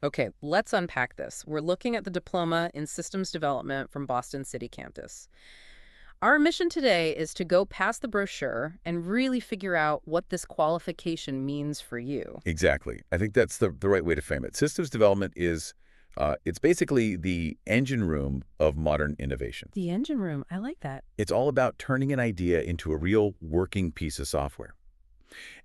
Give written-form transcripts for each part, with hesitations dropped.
Okay, let's unpack this. We're looking at the Diploma in Systems Development from Boston City campus. Our mission today is to go past the brochure and really figure out what this qualification means for you. Exactly. I think that's the right way to frame it. Systems development is, it's basically the engine room of modern innovation. The engine room, I like that. It's all about turning an idea into a real working piece of software.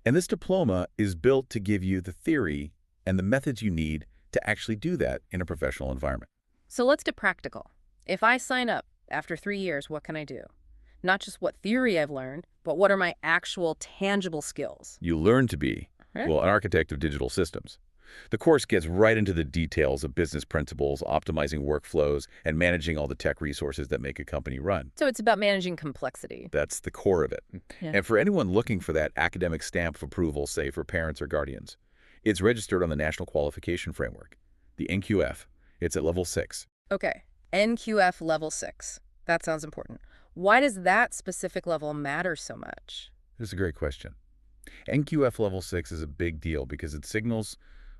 And this diploma is built to give you the theory and the methods you need to actually do that in a professional environment. So let's get practical. If I sign up after 3 years, what can I do? Not just what theory I've learned, but what are my actual tangible skills? You learn to be, Right? well, an architect of digital systems. The course gets right into the details of business principles, optimizing workflows, and managing all the tech resources that make a company run. So it's about managing complexity. That's the core of it. Yeah. And for anyone looking for that academic stamp of approval, say for parents or guardians, it's registered on the National Qualification Framework, the NQF. It's at level 6. Okay, NQF level 6. That sounds important. Why does that specific level matter so much? This is a great question. NQF level 6 is a big deal because it signals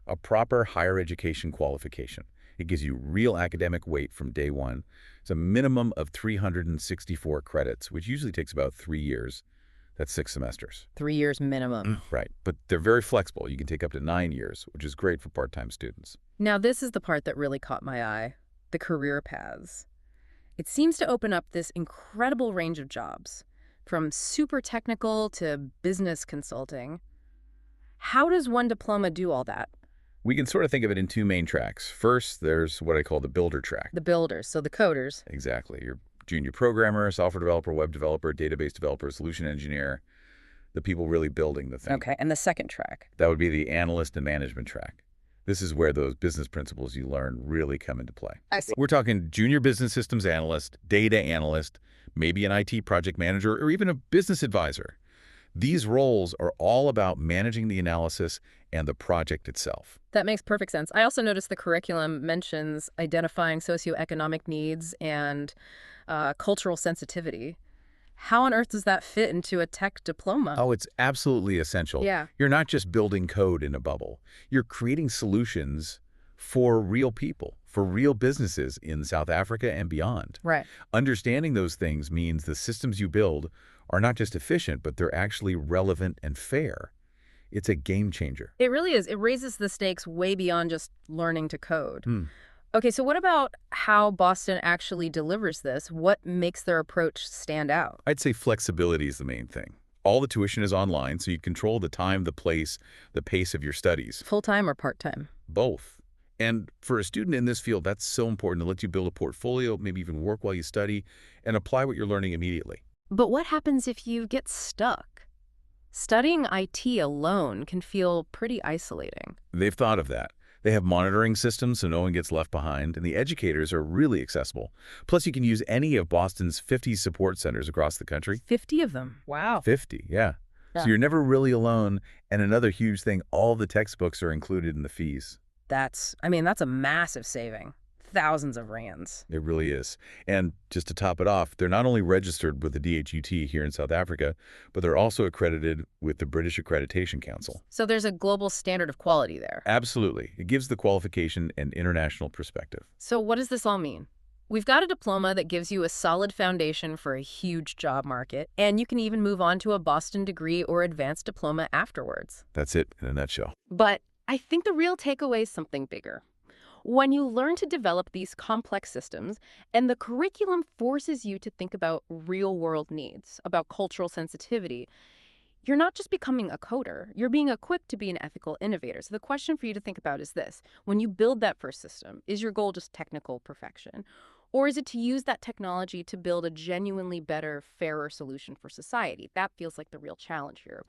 a proper higher education qualification. It gives you real academic weight from day one. It's a minimum of 364 credits, which usually takes about 3 years. That's 6 semesters. 3 years minimum. Right, but they're very flexible. You can take up to 9 years, which is great for part-time students. Now, this is the part that really caught my eye, the career paths. It seems to open up this incredible range of jobs, from super technical to business consulting. How does one diploma do all that? We can sort of think of it in two main tracks. First, there's what I call the builder track. The builders, so the coders. Exactly. Your junior programmer, software developer, web developer, database developer, solution engineer, the people really building the thing. Okay, and the second track. That would be the analyst and management track. This is where those business principles you learn really come into play. I see. We're talking junior business systems analyst, data analyst, maybe an IT project manager, or even a business advisor. These roles are all about managing the analysis and the project itself. That makes perfect sense. I also noticed the curriculum mentions identifying socioeconomic needs and cultural sensitivity. How on earth does that fit into a tech diploma? Oh, it's absolutely essential. Yeah. You're not just building code in a bubble. You're creating solutions for real people, for real businesses in South Africa and beyond. Right. Understanding those things means the systems you build are not just efficient, but they're actually relevant and fair. It's a game changer. It really is. It raises the stakes way beyond just learning to code. Hmm. Okay, so what about how Boston actually delivers this? What makes their approach stand out? I'd say flexibility is the main thing. All the tuition is online, so you control the time, the place, the pace of your studies. Full-time or part-time? Both. And for a student in this field, that's so important to let you build a portfolio, maybe even work while you study, and apply what you're learning immediately. But what happens if you get stuck? Studying IT alone can feel pretty isolating. They've thought of that. They have monitoring systems so no one gets left behind, and the educators are really accessible. Plus, you can use any of Boston's 50 support centers across the country. 50 of them. Wow. 50, yeah. Yeah. So you're never really alone, and another huge thing, all the textbooks are included in the fees. That's a massive saving. Thousands of rands. It really is. And just to top it off, they're not only registered with the DHUT here in South Africa, but they're also accredited with the British Accreditation Council. So there's a global standard of quality there. Absolutely. It gives the qualification an international perspective. So what does this all mean? We've got a diploma that gives you a solid foundation for a huge job market, and you can even move on to a Boston degree or advanced diploma afterwards. That's it in a nutshell. But I think the real takeaway is something bigger. When you learn to develop these complex systems, and the curriculum forces you to think about real-world needs, about cultural sensitivity, you're not just becoming a coder, you're being equipped to be an ethical innovator. So the question for you to think about is this. When you build that first system, is your goal just technical perfection? Or is it to use that technology to build a genuinely better, fairer solution for society? That feels like the real challenge here.